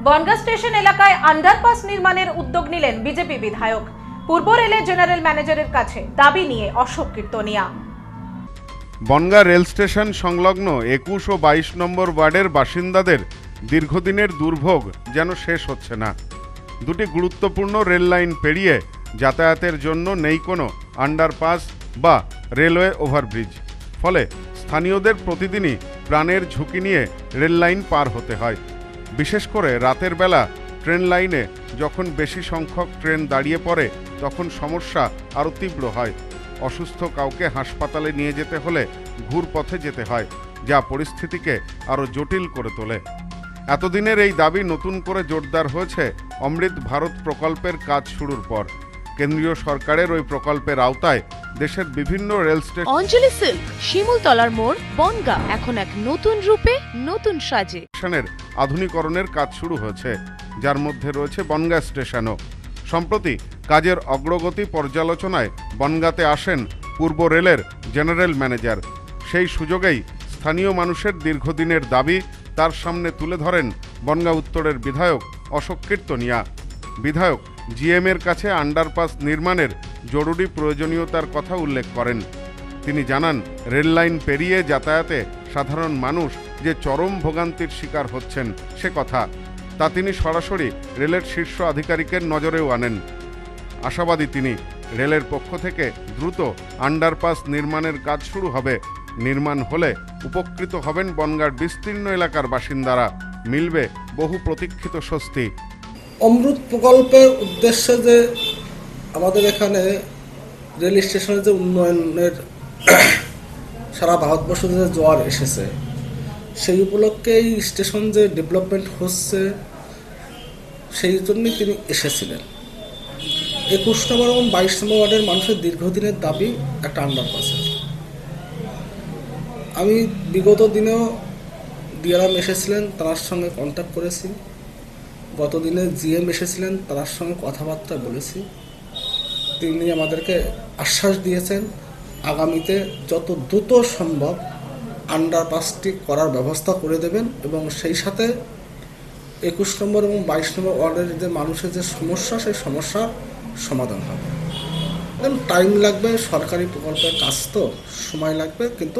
Bongaon station এলাকায় underpass নির্মাণের উদ্যোগ নিলেন বিজেপি বিধায়ক। পূর্ব রেলের জেনারেল ম্যানেজারের কাছে দাবি নিয়ে অশোক কীর্তনিয়া। বনগাঁ রেল স্টেশন সংলগ্ন 21 ও 22 নম্বর ওয়ার্ডের বাসিন্দাদের দীর্ঘদিনের দুর্ভোগ যেন শেষ হচ্ছে না। দুটি গুরুত্বপূর্ণ রেল লাইন পেরিয়ে যাতায়াতের জন্য নেই কোনো আন্ডারপাস বা রেলওয়ে ওভারব্রিজ। ফলে স্থানীয়দের প্রতিদিনই প্রাণের ঝুঁকি নিয়ে রেল লাইন পার হতে হয়। বিশেষ করে রাতের বেলা ট্রেন লাইনে যখন বেশি সংখ্যক ট্রেন দাঁড়িয়ে পড়ে তখন সমস্যা আরও তীব্র হয়। অসুস্থ কাউকে হাসপাতালে নিয়ে যেতে হলে ঘুরপথে যেতে হয়, যা পরিস্থিতিকে আরও জটিল করে তোলে। এতদিনের এই দাবি নতুন করে জোরদার হয়েছে অমৃত ভারত প্রকল্পের কাজ শুরুর পর। কেন্দ্রীয় সরকারের ওই প্রকল্পের আওতায় দেশের বিভিন্ন রেল স্টেশন অঞ্জলি সিল্ক, শিমুলতলার মোড়, বনগাঁ এখন এক নতুন রূপে, নতুন সাজে স্টেশনের আধুনিকরণের কাজ শুরু হয়েছে, যার মধ্যে রয়েছে বনগাঁ স্টেশনও। সম্প্রতি কাজের অগ্রগতি পর্যালোচনায় বনগাঁতে আসেন পূর্ব রেলের জেনারেল ম্যানেজার। সেই সুযোগেই স্থানীয় মানুষের দীর্ঘদিনের দাবি তার সামনে তুলে ধরেন বনগাঁ উত্তরের বিধায়ক অশোক কীর্তনিয়া। বিধায়ক জিএমের কাছে আন্ডারপাস নির্মাণের জরুরি প্রয়োজনীয়তার কথা উল্লেখ করেন। তিনি জানান, রেল লাইন পেরিয়ে যাতায়াতে সাধারণ মানুষ যে চরম ভোগান্তির শিকার হচ্ছেন সে কথা, তা তিনি সরাসরি রেলের শীর্ষ আধিকারিকের নজরেও আনেন। আশাবাদী তিনি, রেলের পক্ষ থেকে দ্রুত আন্ডারপাস নির্মাণের কাজ শুরু হবে। নির্মাণ হলে উপকৃত হবেন বনগাঁর বিস্তীর্ণ এলাকার বাসিন্দারা, মিলবে বহু প্রতীক্ষিত স্বস্তি। অমৃত প্রকল্পের উদ্দেশ্যে যে আমাদের এখানে রেল স্টেশনের যে উন্নয়নের সারা ভারতবর্ষে যে জোয়ার এসেছে, সেই উপলক্ষে এই স্টেশন যে ডেভেলপমেন্ট হচ্ছে সেই জন্যই তিনি এসেছিলেন। 21 নম্বর এবং 22 নম্বর ওয়ার্ডের মানুষের দীর্ঘদিনের দাবি একটা আন্ডারপাসের। আমি বিগত দিনেও ডিআরএম এসেছিলেন, তার সঙ্গে কন্ট্যাক্ট করেছি। গত দিনে জিএম এসেছিলেন, তার সঙ্গে কথাবার্তা বলেছি। তিনি আমাদেরকে আশ্বাস দিয়েছেন আগামীতে যত দ্রুত সম্ভব আন্ডারপাসটি করার ব্যবস্থা করে দেবেন এবং সেই সাথে 21 নম্বর এবং 22 নম্বর ওয়ার্ডের যে মানুষের যে সমস্যা, সেই সমস্যার সমাধান হবে। টাইম লাগবে, সরকারি প্রকল্পের কাজ তো সময় লাগবে, কিন্তু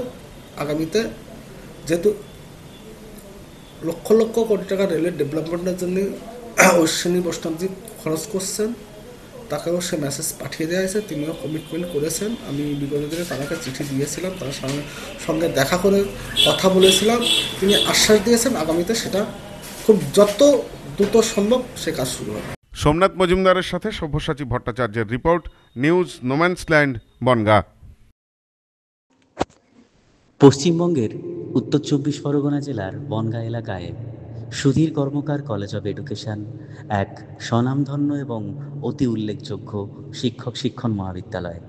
আগামীতে যেহেতু লক্ষ লক্ষ কোটি টাকা রেলের ডেভেলপমেন্টের জন্য অশ্বিনী বৈষ্ণবজি খরচ করছেন, তাকেও সে মেসেজ পাঠিয়ে দেওয়া হয়েছে। তিনিও কমিটমেন্ট করেছেন। আমি বিগত দিনে তাকে চিঠি দিয়েছিলাম, তার সঙ্গে দেখা করে কথা বলেছিলাম। তিনি আশ্বাস দিয়েছেন আগামীতে সেটা খুব যত দ্রুত সম্ভব সে কাজ শুরু হবে। সোমনাথ মজুমদারের সাথে সব্যসাচী ভট্টাচার্যের রিপোর্ট, নিউজ নোম্যান্সল্যান্ড, বনগাঁ। পশ্চিমবঙ্গের উত্তর 24 পরগনা জেলার বনগাঁ এলাকায় সুধীর কর্মকার কলেজ অব এডুকেশন এক স্বনামধন্য এবং অতি উল্লেখযোগ্য শিক্ষণ মহাবিদ্যালয়।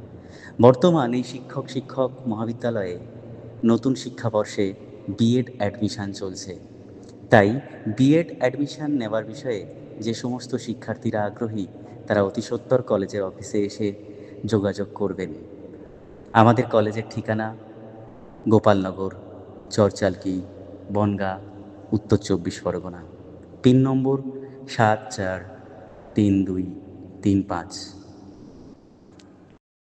বর্তমান এই শিক্ষক মহাবিদ্যালয়ে নতুন শিক্ষাবর্ষে বিএড অ্যাডমিশান চলছে। তাই বিএড অ্যাডমিশান নেওয়ার বিষয়ে যে সমস্ত শিক্ষার্থীরা আগ্রহী তারা অতি সত্বর কলেজের অফিসে এসে যোগাযোগ করবেন। আমাদের কলেজের ঠিকানা গোপালনগর, চরচালকি, বনগাঁ, উত্তর 24 পরগনা। পিন নম্বর 743235।